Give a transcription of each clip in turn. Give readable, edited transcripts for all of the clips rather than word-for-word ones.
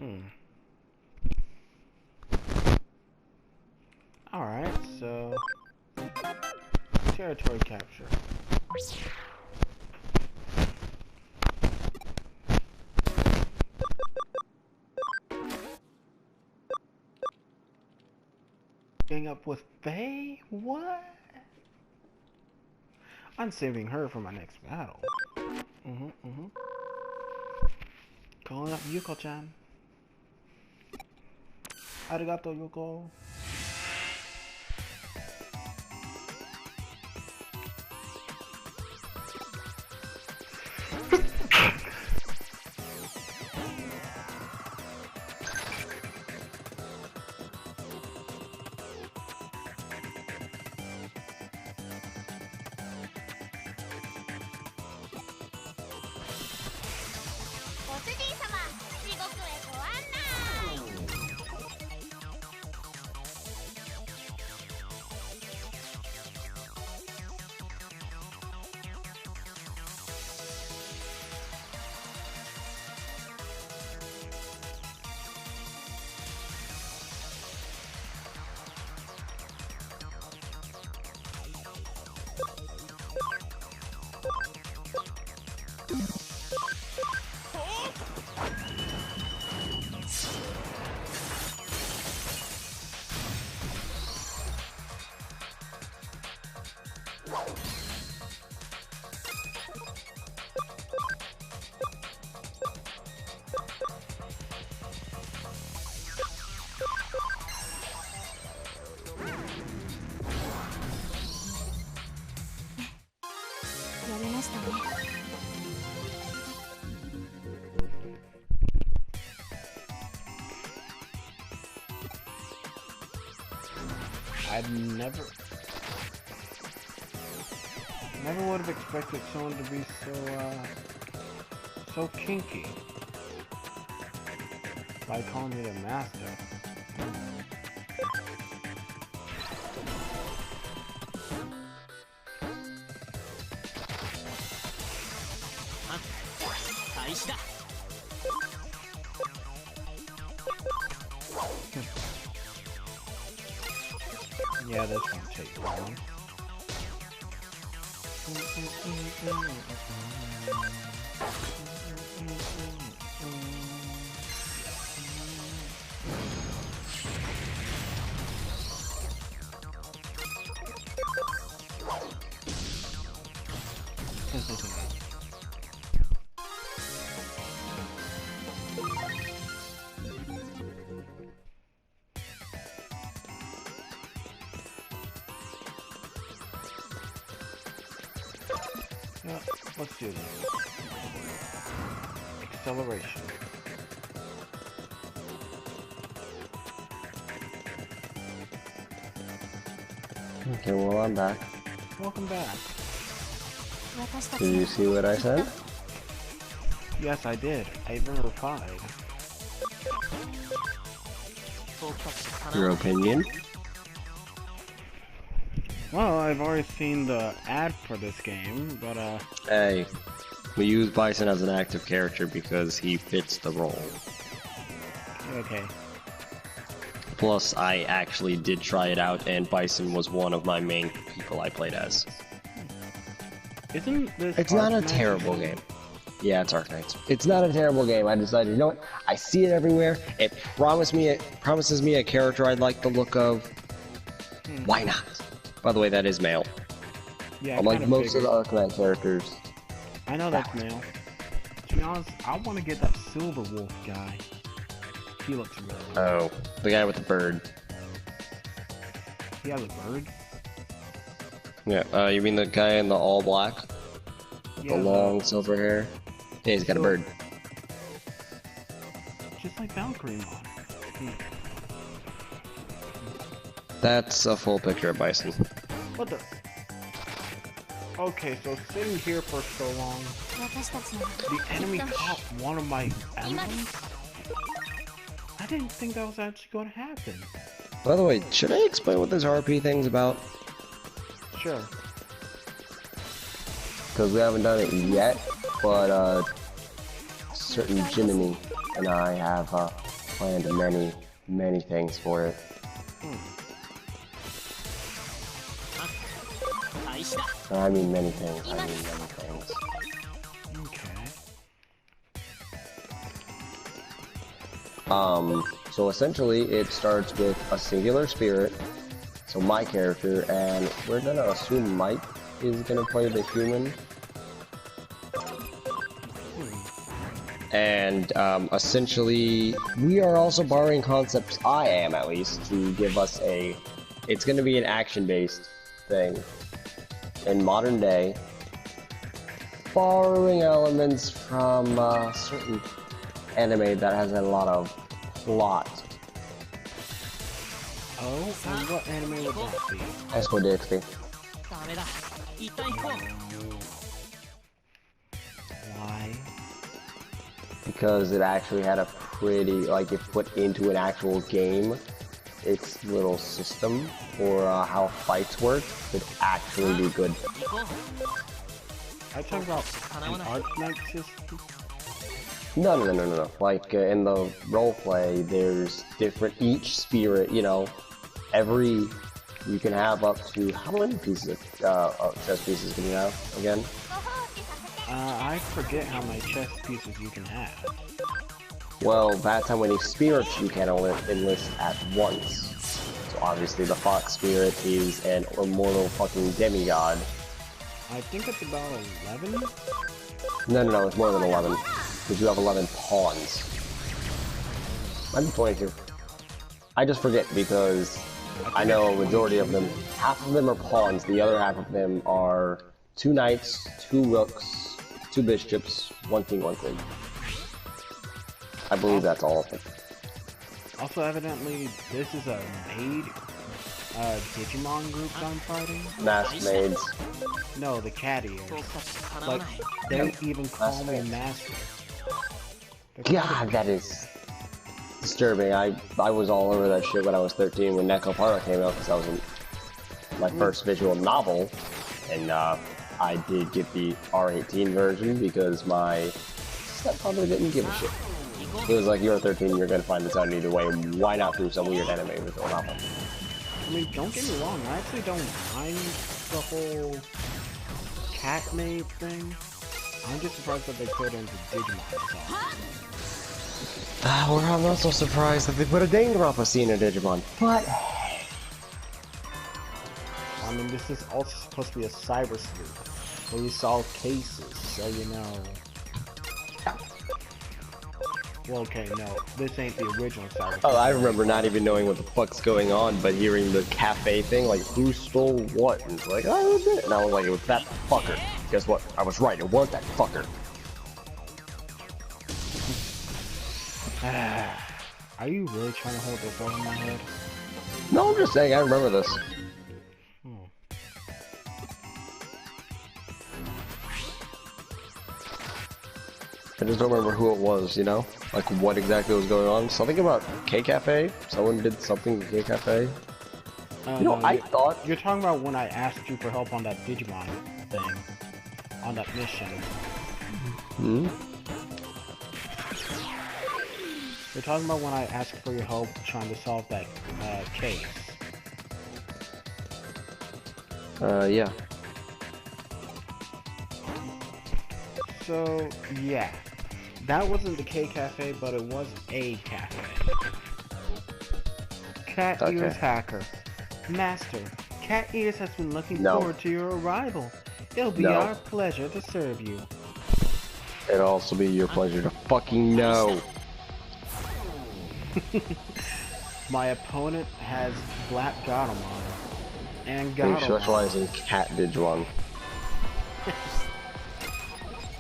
Hmm. Alright, so... territory capture. Gang up with Faye? What? I'm saving her for my next battle. Calling up Yuko-chan. Arigato, Yuko. I'd never would have expected someone to be so kinky by calling it a master. Yeah, this won't take long. Yeah, let's do this. Acceleration. Okay, well, I'm back. Welcome back. Did you see what I said? Yes, I did. I even replied. Your opinion? Well, I've already seen the ad for this game, but Hey, we use Bison as an active character because he fits the role. okay. Plus, I actually did try it out, and Bison was one of my main people I played as. Isn't this? It's not a terrible game. Yeah, it's Arknights. It's not a terrible game. I decided, you know what? I see it everywhere. It promises me a character I like the look of. Why not? By the way, that is male. Yeah, Unlike most of the Arknight characters. I know that's male. To be honest, I want to get that Silver Wolf guy. He looks really good. Oh, the guy with the bird. He has a bird? Yeah, you mean the guy in the all black? With Yeah, the long silver hair? Yeah, he's got a bird. Just like Valkyrie. That's a full picture of Bison. What the? Okay, so sitting here for so long, the enemy caught one of my enemies? I didn't think that was actually going to happen. By the way, should I explain what this RP thing's about? Sure. Because we haven't done it yet, but certain Jiminy and I have planned many things for it. I mean many things. I mean many things. Okay. So essentially, it starts with a singular spirit. So my character, and we're gonna assume Mike is gonna play the human. And essentially, we are also borrowing concepts, I am at least, to give us a... It's gonna be an action-based thing in modern day, borrowing elements from certain anime that has a lot of plot. Oh, and what anime would that be? High School DxD. Why? Because it actually had a pretty, like, if put into an actual game, its little system for how fights work could actually be good. I talk about an Arknight system. No. Like in the roleplay, there's different, each spirit, you know, you can have up to, how many pieces of chess pieces can you have again? I forget how many chess pieces you can have. Well, that's how many spirits you can enlist at once. So obviously the fox spirit is an immortal fucking demigod. I think it's about 11? No, it's more than 11. Because you have 11 pawns. Might be 22. I just forget because I know a majority of them, half of them are pawns, the other half of them are 2 knights, 2 rooks, 2 bishops, 1 king, 1 queen. I believe that's all of them. Also, evidently, this is a maid Digimon group I'm fighting. Masked maids. No, the cat ears. Like, they even call me master. God, that is disturbing. I was all over that shit when I was 13 when Necopara came out because that was my first visual novel, and I did get the R18 version because my stepfather didn't give a shit. He was like, "You're 13, you're gonna find this out either way. Why not do some weird anime visual novel?" I mean, don't get me wrong, I actually don't mind the whole cat maid thing. I'm just surprised that they put it into Digimon. Well, I'm also surprised that they put a Danganronpa scene in Digimon, but... I mean, this is also supposed to be a cyber sleuth, where you solve cases, so you know... Well, okay, no, this ain't the original cyber sleuth. Oh, I remember not even knowing what the fuck's going on, but hearing the cafe thing, like, who stole what? And it's like, oh, it was it. And I was like, it was that fucker. Guess what? I was right, it was that fucker. Are you really trying to hold this over my head? No, I'm just saying, I remember this. I just don't remember who it was, you know? Like, what exactly was going on. Something about K-Cafe? Someone did something to K-Cafe? You know, no, I thought... You're talking about when I asked you for help on that Digimon thing. On that mission. Hmm? You're talking about when I asked for your help trying to solve that case. Yeah. So, yeah. That wasn't the K-Cafe, but it was a cafe. Cat Ears Hacker. Master, Cat Ears has been looking forward to your arrival. It'll be our pleasure to serve you. It'll also be your pleasure to fucking know. My opponent has Black Gatomon. And Gatomon. They specialize in cat Digimon.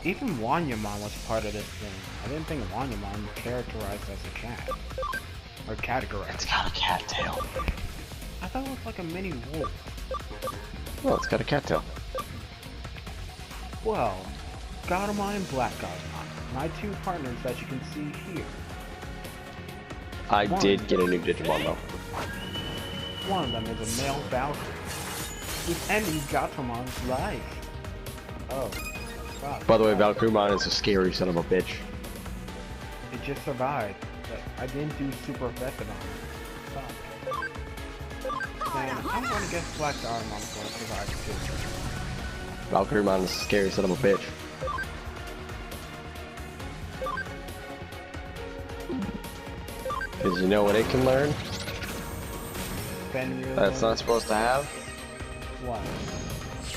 Even Wanyamon was part of this thing. I didn't think Wanyamon was characterized as a cat. Or categorized. It's got a cat tail. I thought it was like a mini wolf. Well, it's got a cat tail. Well, Gatomon and Black Gatomon. My 2 partners that you can see here. I did get a new Digimon though. One of them is a male Valkyrie, who's ending Gatomon's life. Oh, God. By the way, Valkyrieman is a scary son of a bitch. It just survived. But I didn't do super effective on it. Fuck. And I'm gonna guess Black Diamon's gonna survive too. Valkyriemon is a scary son of a bitch. Cause you know what it can learn? That's not supposed to have? What?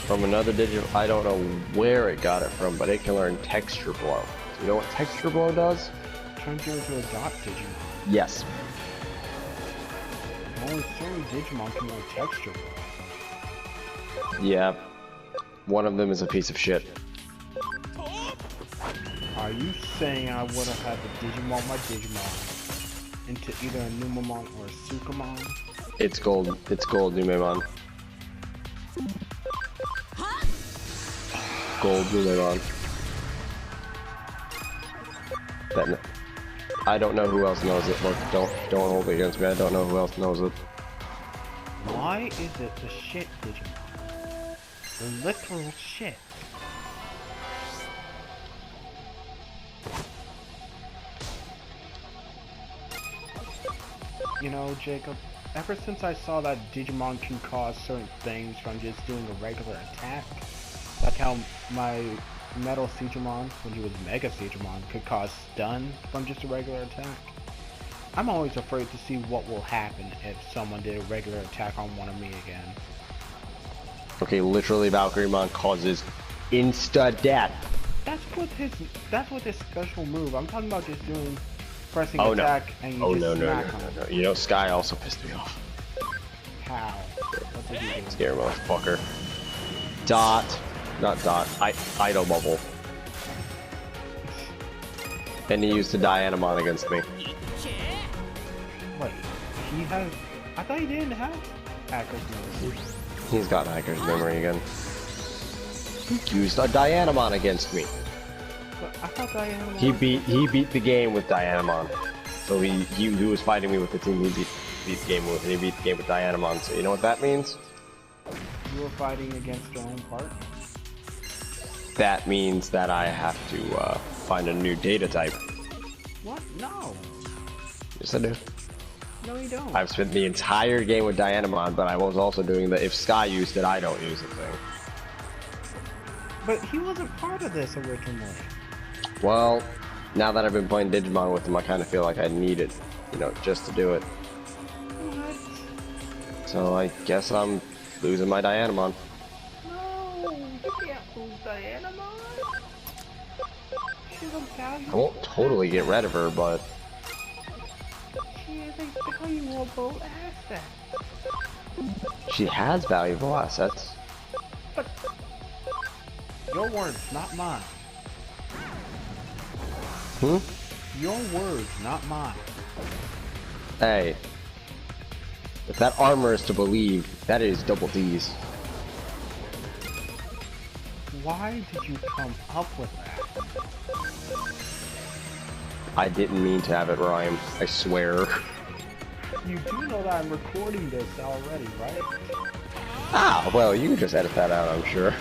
From another Digimon. I don't know where it got it from, but it can learn Texture Blow. Do you know what Texture Blow does? Turns you into a dot Digimon. Yes. Only certain Digimon can learn Texture Blow. Yeah. One of them is a piece of shit. Are you saying I would have had to Digimon my Digimon into either a Numemon or a Sukamon? It's gold. It's gold, Numemon. Gold, Numemon. I don't know who else knows it. Look, don't hold it against me. I don't know who else knows it. Why is it the shit Digimon? The literal shit. You know, Jacob, ever since I saw that Digimon can cause certain things from just doing a regular attack, like how my Metal Digimon, when he was Mega Digimon, could cause stun from just a regular attack, I'm always afraid to see what will happen if someone did a regular attack on one of me again. Okay, literally Valkyriemon causes insta-death. That's with his special move. I'm talking about just doing pressing attack and you just smack him. No. You know, Sky also pissed me off. How? What did he do? Scary motherfucker. Not dot. Idle bubble. And he used a Dianamon against me. Wait, he has... I thought he didn't have Hacker's memory. He's got Hacker's memory again. He used a Dianamon against me. But I thought Dianamon... He beat the game with Dianamon. So he was fighting me with the team he beat the game with, and he beat the game with Dianamon. So you know what that means? You were fighting against your own part? That means that I have to find a new data type. What? No. Yes, I do. No, you don't. I've spent the entire game with Dianamon, but I was also doing the if Sky used it, I don't use it thing. But he wasn't part of this originally. Well, now that I've been playing Digimon with him, I kind of feel like I need it, you know, just to do it. What? So I guess I'm losing my Dianamon. No, you can't lose Dianamon. She's a valuable... I won't totally get rid of her, but... She is a valuable asset. She has valuable assets. But... Your words, not mine. Hmm? Your words, not mine. Hey. If that armor is to believe, that is double D's. Why did you come up with that? I didn't mean to have it rhyme, I swear. You do know that I'm recording this already, right? Ah, well, you can just edit that out, I'm sure.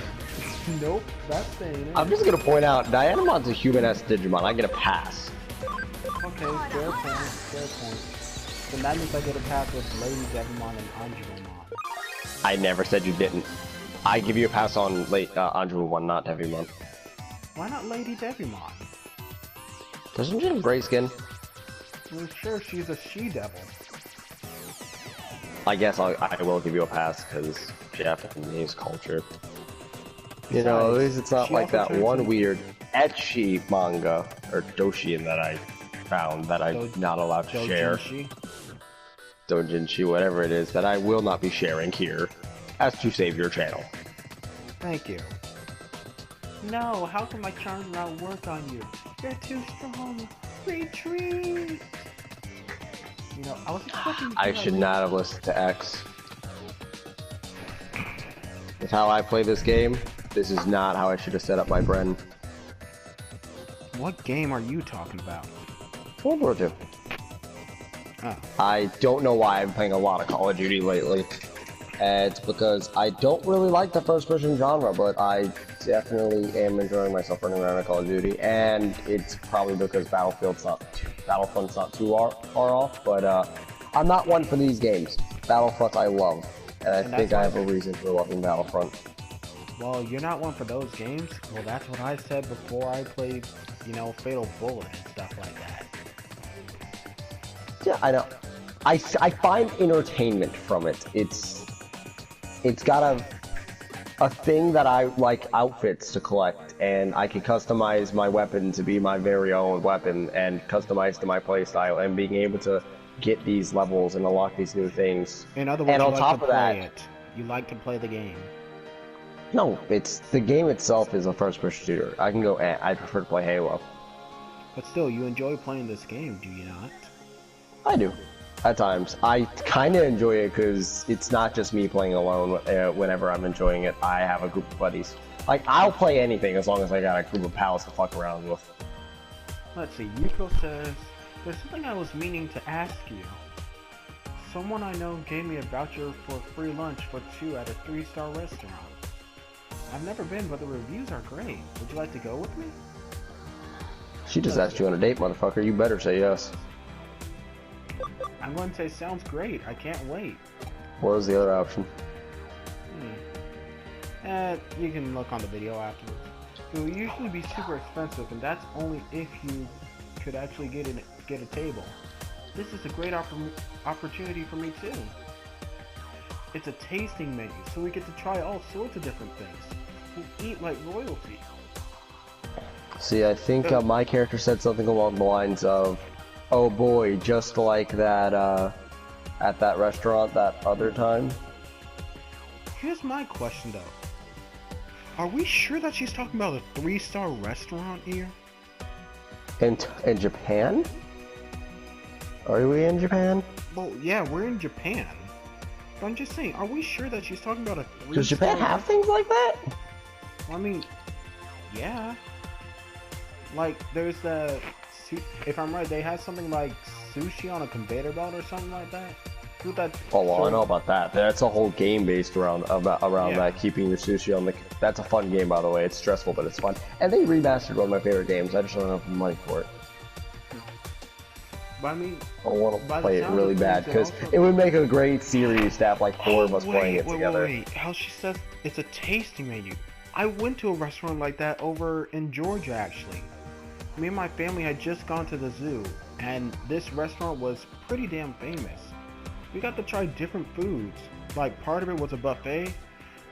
Nope, that's saying it. I'm just gonna point out, Dianamon's a human-ass Digimon, I get a pass. Okay, fair point, fair point. Then that means I get a pass with Lady Devimon and Angelomon. I never said you didn't. I give you a pass on Angelomon, not Devimon. Why not Lady Devimon? Doesn't she have gray skin? I'm sure she's a she-devil. I guess I will give you a pass, because Japanese culture. You know, at least it's not like that one weird ecchi manga, or doshin that I found that I'm not allowed to share. Doujinshi, whatever it is, that I will not be sharing here, as to save your channel. Thank you. No, how can my charms not work on you? You're too strong. Retreat! You know, I was expecting I should not have listened to X. With how I play this game, this is not how I should have set up my brain. What game are you talking about? World War II. Oh. I don't know why I'm playing a lot of Call of Duty lately. It's because I don't really like the first-person genre, but I definitely am enjoying myself running around in Call of Duty, and it's probably because Battlefront's not too far off, but I'm not one for these games. Battlefront I love, and I think I have a reason for loving Battlefront. Well, you're not one for those games. Well, that's what I said before I played, you know, Fatal Bullet and stuff like that. Yeah, I know. I find entertainment from it. It's got a thing that I like outfits to collect, and I can customize my weapon to be my very own weapon and customize to my playstyle, and being able to get these levels and unlock these new things. In other words, and on top of that, you like to play the game. No, it's the game itself is a first-person shooter. I can go. I prefer to play Halo. But still, you enjoy playing this game, do you not? I do. At times. I kind of enjoy it because it's not just me playing alone whenever I'm enjoying it. I have a group of buddies. Like, I'll play anything as long as I got a group of pals to fuck around with. Let's see, Yuko says, there's something I was meaning to ask you. Someone I know gave me a voucher for free lunch for 2 at a 3-star restaurant. I've never been, but the reviews are great. Would you like to go with me? She just asked you on a date, motherfucker. You better say yes. I'm going to say sounds great. I can't wait. What was the other option? You can look on the video afterwards. It will usually be super expensive, and that's only if you could actually get a table. This is a great opportunity for me too. It's a tasting menu, so we get to try all sorts of different things. We'll eat like royalty. See, I think my character said something along the lines of, "Oh boy, just like that at that restaurant that other time." Here's my question though. Are we sure that she's talking about a 3-star restaurant here? In Japan? Are we in Japan? Well, yeah, we're in Japan. But I'm just saying, are we sure that she's talking about a 3-star? Does Japan have things like that? Well, I mean, yeah. Like, there's the, if I'm right, they have something like sushi on a conveyor belt or something like that. Oh, well, I know about that. That's a whole game based around that, keeping your sushi on the... That's a fun game, by the way. It's stressful, but it's fun. And they remastered one of my favorite games. I just don't have the money for it. But I mean... I want to play it really bad, because it would make a great series to have like 4 of us playing it together. Wait. How she says it's a tasting menu. I went to a restaurant like that over in Georgia, actually. Me and my family had just gone to the zoo, and this restaurant was pretty damn famous. We got to try different foods. Like, part of it was a buffet.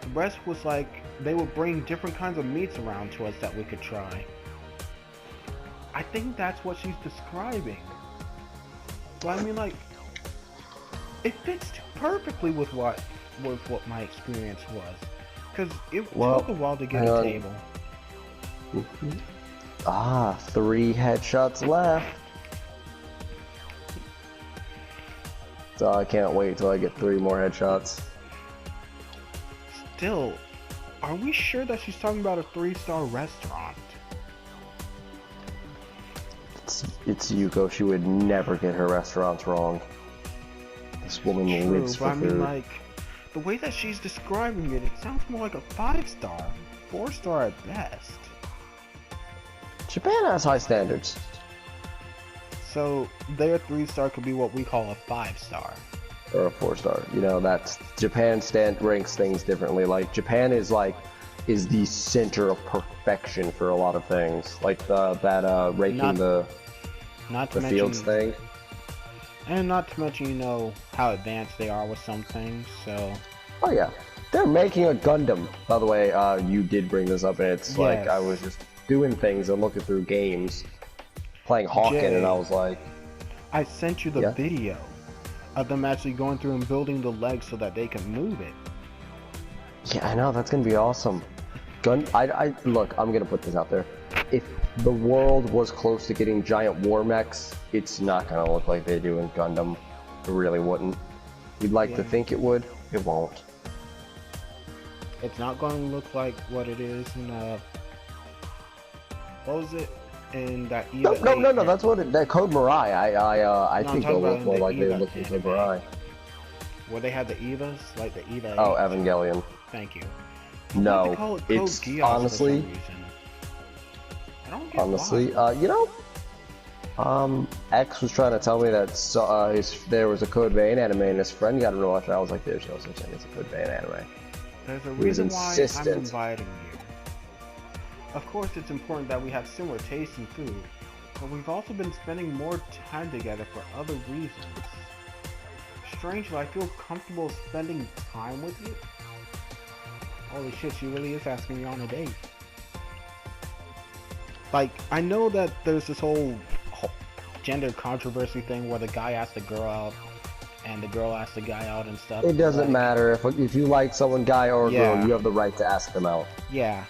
The rest was like, they would bring different kinds of meats around to us that we could try. I think that's what she's describing. But I mean, like, it fits perfectly with what my experience was. Because it took a while to get a table. 3 headshots left. So I can't wait till I get 3 more headshots. Still, are we sure that she's talking about a 3-star restaurant? It's Yuko. She would never get her restaurants wrong. This woman lives for food. I mean, like, the way that she's describing it, it sounds more like a 5-star, 4-star at best. Japan has high standards. So their 3-star could be what we call a 5-star. Or a 4-star. You know, that's Japan ranks things differently. Like, Japan is the center of perfection for a lot of things. Like ranking the fields thing. And not to mention, you know, how advanced they are with some things, so... Oh yeah. They're making a Gundam. By the way, you did bring this up. It's like, I was just doing things and looking through games, playing Hawken, and I was like... I sent you the video of them actually going through and building the legs so that they can move it. Yeah, I know, that's gonna be awesome. Look, I'm gonna put this out there. If the world was close to getting giant war mechs, it's not gonna look like they do in Gundam. It really wouldn't. You'd like to think it would, it won't. It's not going to look like what it is in, what was it? In that No, that's what that Code Mirai. I think it'll look more like they would look in Code Mirai. where they had the Evas, like the Eva Oh, 8. Evangelion. Thank you. No, They call it it's Code Geass honestly, for some reason. I don't get honestly, why. you know, X was trying to tell me that there was a Code Vein anime and his friend got into watch it. I was like, there's no such thing as a Code Vein anime. There's a He was reason why I'm insistent. inviting you. Of course, it's important that we have similar tastes in food, but we've also been spending more time together for other reasons. Strangely, I feel comfortable spending time with you. Holy shit, she really is asking me on a date. Like, I know that there's this whole gender controversy thing where the guy asks the girl out and the girl asks the guy out and stuff. It doesn't like, matter if you like someone, guy or girl, Yeah. you have the right to ask them out. Yeah,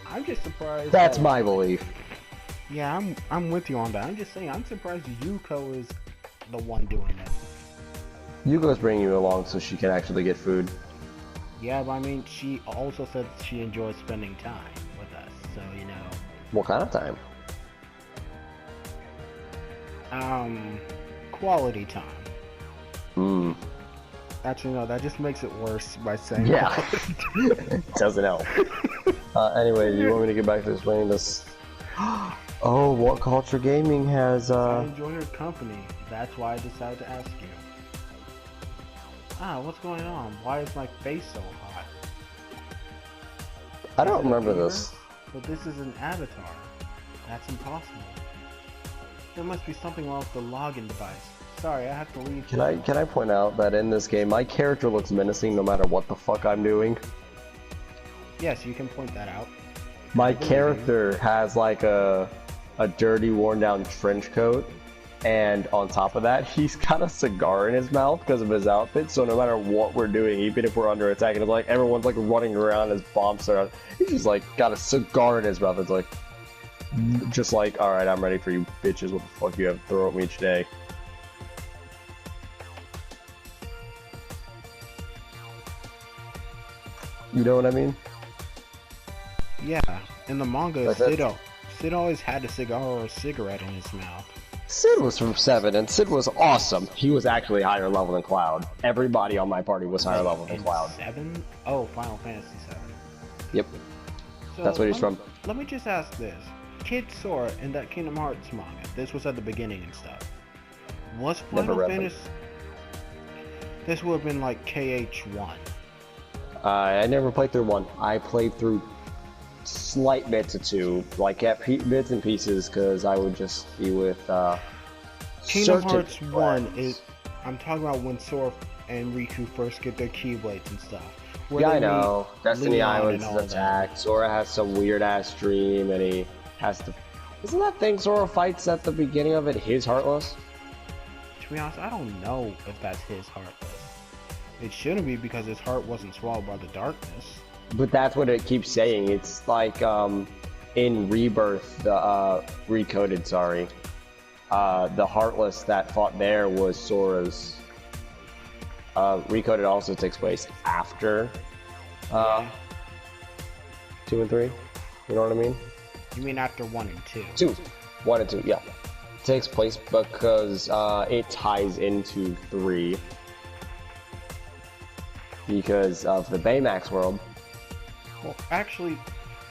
I'm just surprised. That's that, my belief. Yeah, I'm with you on that. I'm just saying, I'm surprised Yuko is the one doing it. Yuko's bringing you along so she can actually get food. Yeah, but I mean, she also said she enjoys spending time with us, so you know. What kind of time? Quality time. Hmm. Actually, no, that just makes it worse by saying. Yeah. Doesn't help. Anyway, do you want me to get back to explaining this? Oh, what culture gaming has I enjoy your company. That's why I decided to ask you. Ah, what's going on? Why is my face so hot? I don't Is it a remember fever? this. But this is an avatar. That's impossible. There must be something wrong with the login device. Sorry, I have to leave. Can I point out that in this game, my character looks menacing no matter what the fuck I'm doing? Yes, you can point that out. My character has like a dirty, worn down trench coat, and on top of that, he's got a cigar in his mouth because of his outfit, so no matter what we're doing, even if we're under attack, and it's like everyone's like running around as bombs are out, he's just like got a cigar in his mouth. It's like, just like, alright, I'm ready for you bitches, what the fuck you have to throw at me today? You know what I mean? Yeah, in the manga, Like that? Sid always had a cigar or a cigarette in his mouth. Sid was from 7, and Sid was awesome. He was actually higher level than Cloud. Everybody on my party was higher level than In Cloud. 7? Oh, Final Fantasy 7. Yep, So that's what he's from. Let me just ask this. Kid Sora in that Kingdom Hearts manga, this was at the beginning and stuff. Was Never Final read them. Fantasy... This would have been like KH1. I never played through 1. I played through slight bits of 2, like at bits and pieces, because I would just be with Kingdom certain Hearts 1 friends. is... I'm talking about when Sora and Riku first get their Keyblades and stuff. Where Yeah, they I know. meet Destiny Leon Islands and is all that. attacked. Sora has some weird ass dream, and he has to. Isn't that thing Sora fights at the beginning of it his Heartless? To be honest, I don't know if that's his Heartless. It shouldn't be because his heart wasn't swallowed by the darkness. But that's what it keeps saying. It's like in Rebirth, the Recoded, sorry. The Heartless that fought there was Sora's. Recoded also takes place after 2 and 3. You know what I mean? You mean after 1 and 2? 2. 1 and 2, yeah. Takes place because it ties into 3. Because of the Baymax world. Well, actually,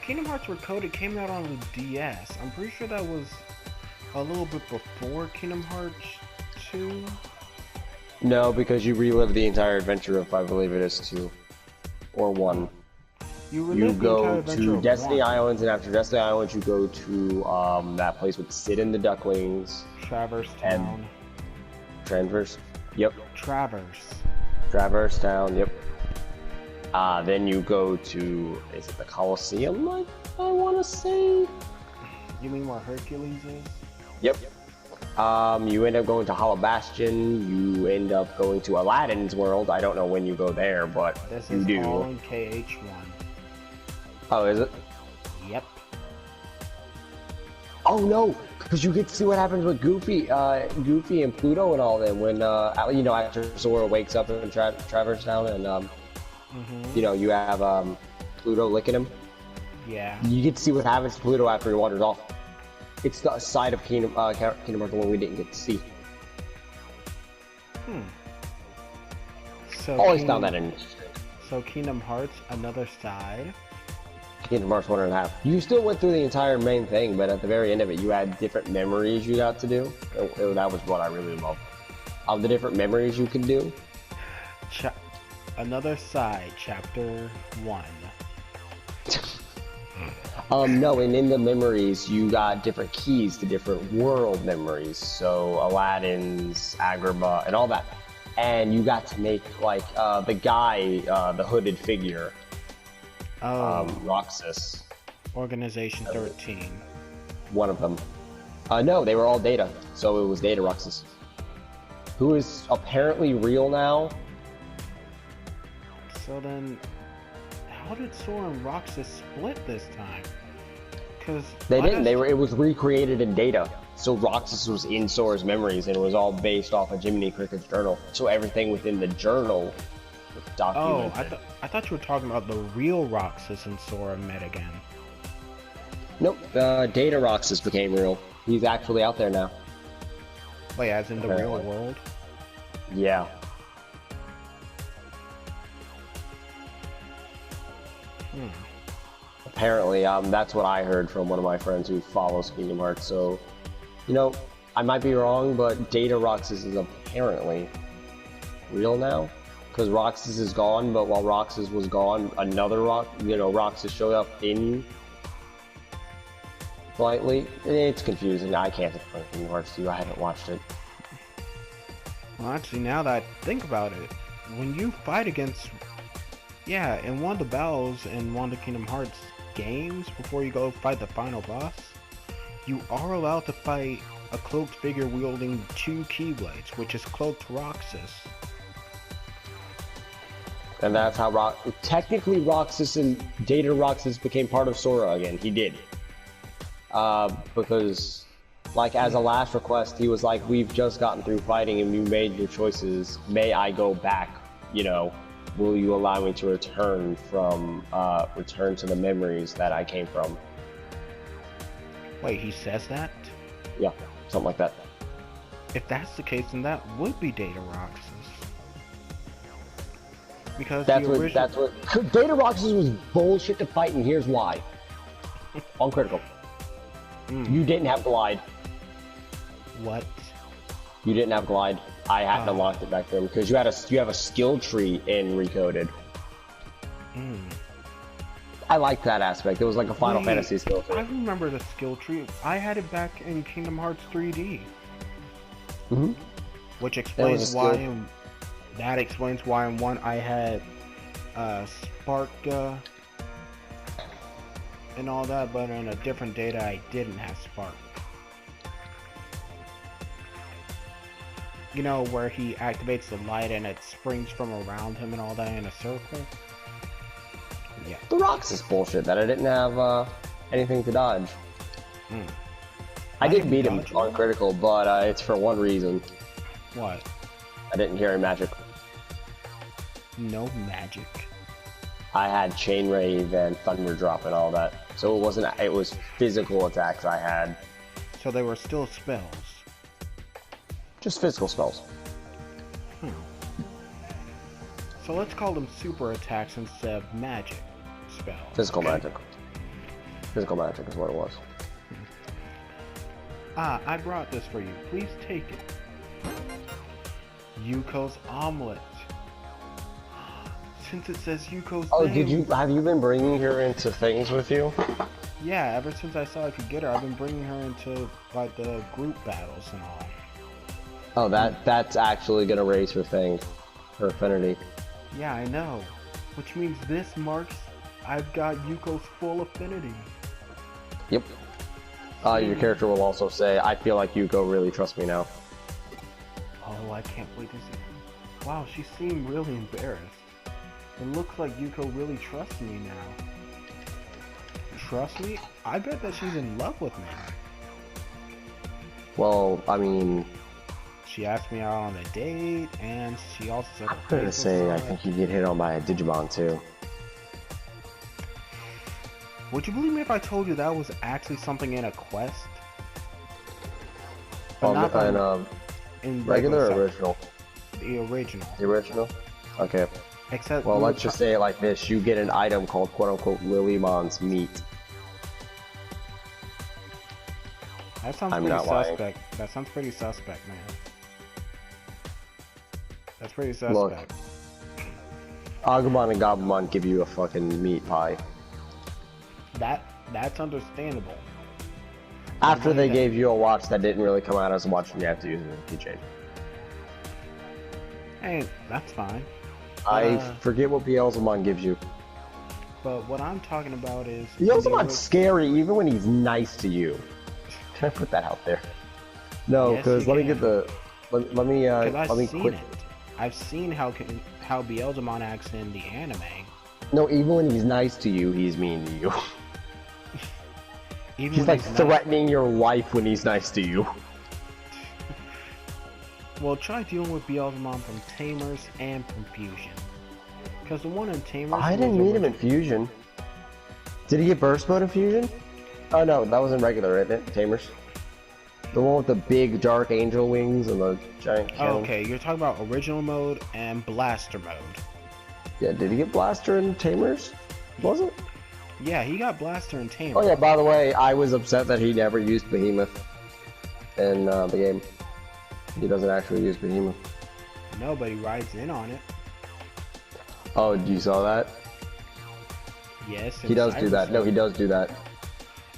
Kingdom Hearts Recoded came out on the DS. I'm pretty sure that was a little bit before Kingdom Hearts 2. No, because you relive the entire adventure of, I believe it is 2. Or 1. You You relived the entire go adventure to of Destiny 1. Islands, and after Destiny Islands, you go to that place with Sid and the Ducklings. Traverse and- Town. Transverse? Yep. Traverse. Traverse Town, yep. Then you go to, is it the Colosseum, I want to say? You mean where Hercules is? Yep. You end up going to Hollow Bastion, you end up going to Aladdin's world. I don't know when you go there, but This you is do. all in KH1. Oh, is it? Yep. Oh no, because you get to see what happens with Goofy and Pluto and all them when, you know, after Sora wakes up in Traverse Town and, you know, you have, Pluto licking him. Yeah. You get to see what happens to Pluto after he wanders off. It's the side of Kingdom Hearts the one we didn't get to see. So Always found that interesting. So Kingdom Hearts, another side. Kingdom Hearts 1.5. You still went through the entire main thing, but at the very end of it, you had different memories you got to do. That was what I really loved. Of the different memories you could do. Another side, chapter 1. No, and in the memories, you got different keys to different world memories. So Aladdin's, Agrabah, and all that. And you got to make, like, the guy, the hooded figure. Roxas. Organization 13. One of them. No, they were all Data. So it was Data Roxas. Who is apparently real now. So then, how did Sora and Roxas split this time? Because they didn't. It was recreated in Data. So Roxas was in Sora's memories, and it was all based off of Jiminy Cricket's journal. So everything within the journal was documented. Oh, I thought you were talking about the real Roxas and Sora met again. Nope. Data Roxas became real. He's actually out there now. Wait, as in the real world? Yeah. Apparently, that's what I heard from one of my friends who follows Kingdom Hearts. So, you know, I might be wrong, but Data Roxas is apparently real now. Because Roxas is gone, but while Roxas was gone, another Roxas showed up in slightly. It's confusing. I can't explain Kingdom Hearts to you. I haven't watched it. Well, actually, now that I think about it, when you fight against... Yeah, in one of the battles in one of the Kingdom Hearts games, before you go fight the final boss, you are allowed to fight a cloaked figure wielding 2 Keyblades, which is Cloaked Roxas. And that's how technically Roxas and Data Roxas became part of Sora again. He did. Because, like, as a last request, he was like, we've just gotten through fighting and you made your choices. May I go back, you know? Will you allow me to return to the memories that I came from? Wait, he says that? Yeah, something like that. If that's the case, then that would be Data Roxas. Because that's what Data Roxas was bullshit to fight, and here's why. On critical. You didn't have glide. What? You didn't have glide. I hadn't unlocked it back then because you have a skill tree in Recoded. I liked that aspect. It was like a Final Fantasy skill tree. I remember the skill tree. I had it back in Kingdom Hearts 3D. Which explains why. That explains why in one I had Spark and all that, but in a different Data I didn't have Spark. You know, where he activates the light and it springs from around him and all that in a circle? Yeah. The Roxas bullshit that I didn't have anything to dodge. I did beat him on critical, but it's for one reason. What? I didn't carry magic. No magic. I had Chain Rave and Thunder Drop and all that. So it was physical attacks I had. So they were still spells. Just physical spells. So let's call them super attacks instead of magic spells. Physical magic. Physical magic is what it was. I brought this for you. Please take it. Yuko's omelet. Since it says Yuko's name... have you been bringing her into things with you? Yeah, ever since I saw I could get her, I've been bringing her into, like, the group battles and all. Oh, that's actually gonna raise her thing. Her affinity. Yeah, I know. Which means this marks I've got Yuko's full affinity. Yep. Your character will also say, I feel like Yuko really trusts me now. Oh, I can't wait to see. Wow, she seemed really embarrassed. It looks like Yuko really trusts me now. Trust me? I bet that she's in love with me. Well, I mean... She asked me out on a date, and she also said... I'm gonna say, I think you get hit on by a Digimon, too. Would you believe me if I told you that was actually something in a quest? In regular or original? The original. The original? Okay. Except Well, we were let's just say it like this. You get an item called quote-unquote Lilymon's meat. that sounds I'm pretty not lying. suspect. That sounds pretty suspect, man. That's pretty Look. suspect. Agumon and Gabumon give you a fucking meat pie. That's understandable. After they gave you a watch that didn't really come out as a watch, and you have to use it as a keychain. Hey, that's fine. I forget what Beelzemon gives you. But what I'm talking about is... Beelzemon's scary even when he's nice to you. Can I put that out there? No, because let me get the... Let me quit. I've seen how Beelzemon acts in the anime. No, even when he's nice to you, he's mean to you. Even he's like threatening your life when he's nice to you. Well, try dealing with Beelzemon from Tamers and from Fusion. Because the one in Tamers... I didn't meet him in Fusion. Did he get Burst Mode in Fusion? Oh no, that was in regular, isn't it? Tamers. The one with the big dark angel wings and the giant cannon. Oh, okay, you're talking about original mode and blaster mode. Yeah, did he get Blaster in Tamers? Was it? Yeah, he got Blaster in Tamers. Oh yeah, by the way, I was upset that he never used Behemoth in the game. He doesn't actually use Behemoth. No, but he rides in on it. Oh, you saw that? Yes. He does do that. No, he does do that.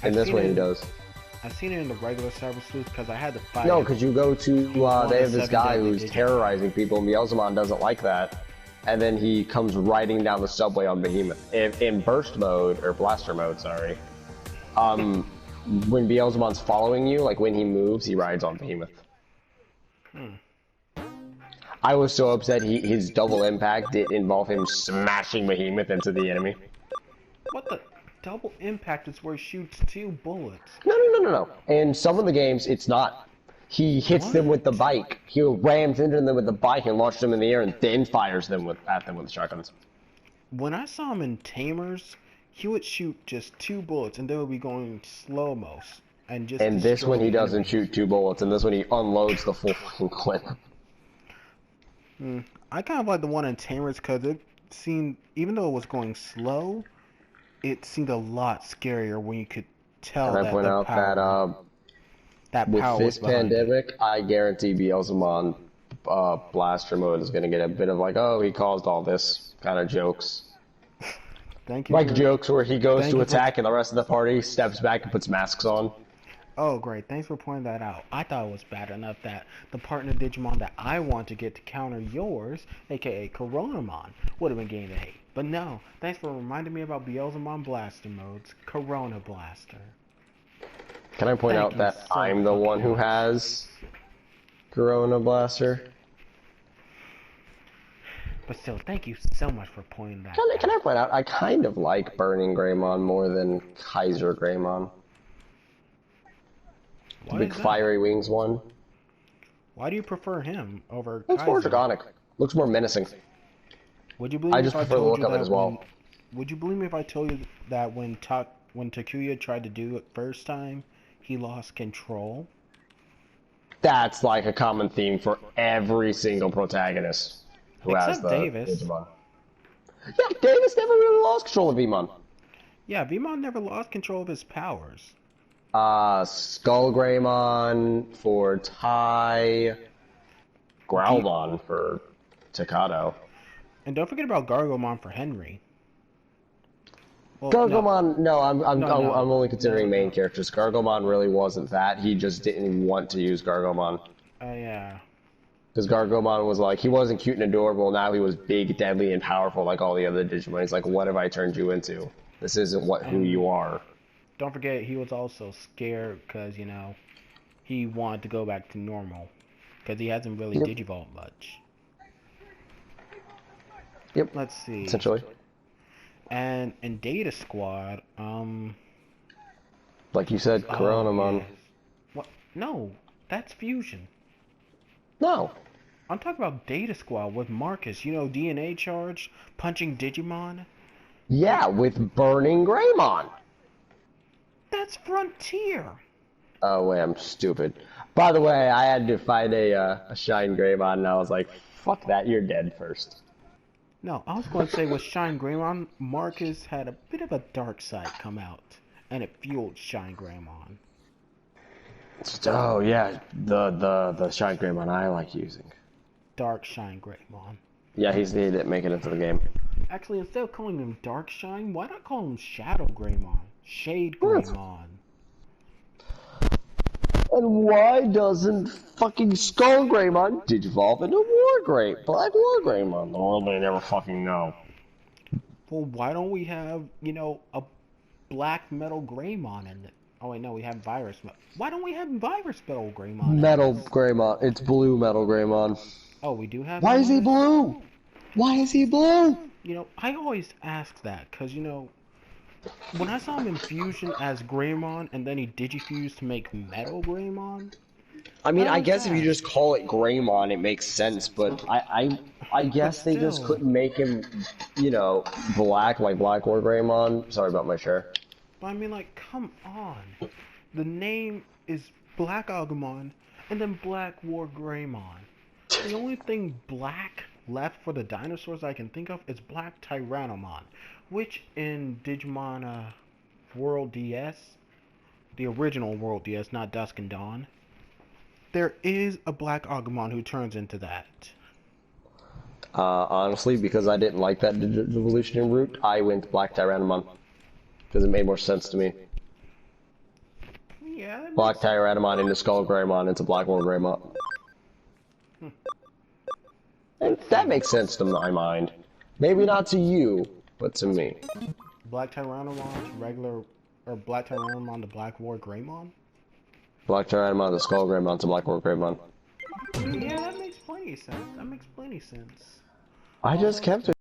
And this one he does. I've seen it in the regular server Sleuth because I had to fight. No, because you go to, they have this guy who's terrorizing people, and Beelzemon doesn't like that. And then he comes riding down the subway on Behemoth. In burst mode, or blaster mode, sorry. When Beelzemon's following you, like when he moves, he rides on Behemoth. I was so upset his double impact did involve him smashing Behemoth into the enemy. What the? Double impact is where he shoots 2 bullets. No. In some of the games, it's not. He hits them with the bike. He rams into them with the bike and launches them in the air and then fires them at them with shotguns. When I saw him in Tamers, he would shoot just 2 bullets and they would be going slow-mo. And this one he doesn't shoot 2 bullets, and this one he unloads the full fucking clip. I kind of like the one in Tamers because it seemed, even though it was going slow, it seemed a lot scarier when you could tell and that I point out power, that with power this was pandemic, I guarantee Beelzemon Blaster Mode is going to get a bit of like, oh, he caused all this kind of jokes. Thank you. Like jokes where he goes to attack and the rest of the party steps back and puts masks on. Oh, great. Thanks for pointing that out. I thought it was bad enough that the partner Digimon that I want to get to counter yours, aka Coronamon, would have been getting the hate. But no, thanks for reminding me about Beelzemon Blaster modes, Corona Blaster. Can I point out that I'm the one who has Corona Blaster? But still, thank you so much for pointing that out. Can I point out, I kind of like Burning Greymon more than Kaiser Greymon. The big fiery wings one. Why do you prefer him over Looks Kaiser? more draconic. Looks more menacing. Would you believe I just prefer the look of it as well. Would you believe me if I told you that when Takuya tried to do it first time, he lost control? That's like a common theme for every single protagonist who has the Davis. Digimon. Yeah, Davis never really lost control of Vmon. Yeah, Vmon never lost control of his powers. Skull Greymon for Tai, Growlmon for Takato. And don't forget about Gargomon for Henry. Well, Gargomon, no, I'm only considering main characters. Gargomon really wasn't that. He just didn't want to use Gargomon. Yeah. Because Gargomon was like, he wasn't cute and adorable, now he was big, deadly, and powerful like all the other Digimon. He's like, what have I turned you into? This isn't who you are. Don't forget, he was also scared because, you know, he wanted to go back to normal. Because he hasn't really Digivolved much. Yep. Let's see. Essentially. And in Data Squad, like you said, Coronamon. Yes. What? No, that's Fusion. No. I'm talking about Data Squad with Marcus. You know, DNA charge, punching Digimon. Yeah, with Burning Greymon. That's Frontier. Oh wait, I'm stupid. By the way, I had to find a Shine Greymon, and I was like, fuck that, you're dead first. No, I was going to say with Shine Greymon, Marcus had a bit of a dark side come out, and it fueled Shine Greymon. Oh yeah, the Shine Greymon I like using. Dark Shine Greymon. Yeah, he didn't make it into the game. Actually, instead of calling him Dark Shine, why not call him Shadow Greymon? Shade Greymon. And why doesn't fucking Skull Greymon digivolve into Black War Greymon? The world may never fucking know. Well, why don't we have, a Black Metal Greymon in it? Oh wait, no, we have Virus Metal. Why don't we have Virus Metal Greymon in Metal this? Greymon. It's Blue Metal Greymon. Oh, we do have Why him is in he this? blue? Why is he blue? I always ask that, because, when I saw him in Fusion as Greymon, and then he digifused to make Metal Greymon, I mean, I always guess if you ask. just call it Greymon, it makes sense, but I guess they just still. couldn't make him, black, like Black War Greymon. Sorry about my share. But I mean, like, come on. The name is Black Agumon, and then Black War Greymon. The only thing black left for the dinosaurs I can think of is Black Tyrannomon, which in Digimon World DS, the original World DS, not Dusk and Dawn, there is a Black Agumon who turns into that. Honestly, because I didn't like that evolutionary route, I went Black Tyrannomon. Because it made more sense to me. Yeah, Black Tyrannomon into Skull Greymon into Black War Greymon. And that makes sense to my mind. Maybe not to you, but to me. Black Tyrannomon to regular, or Black Tyrannomon to Black War Greymon? Black Tyrannomon to Skull Greymon to Black War Greymon. Yeah, that makes plenty of sense. I just kept it.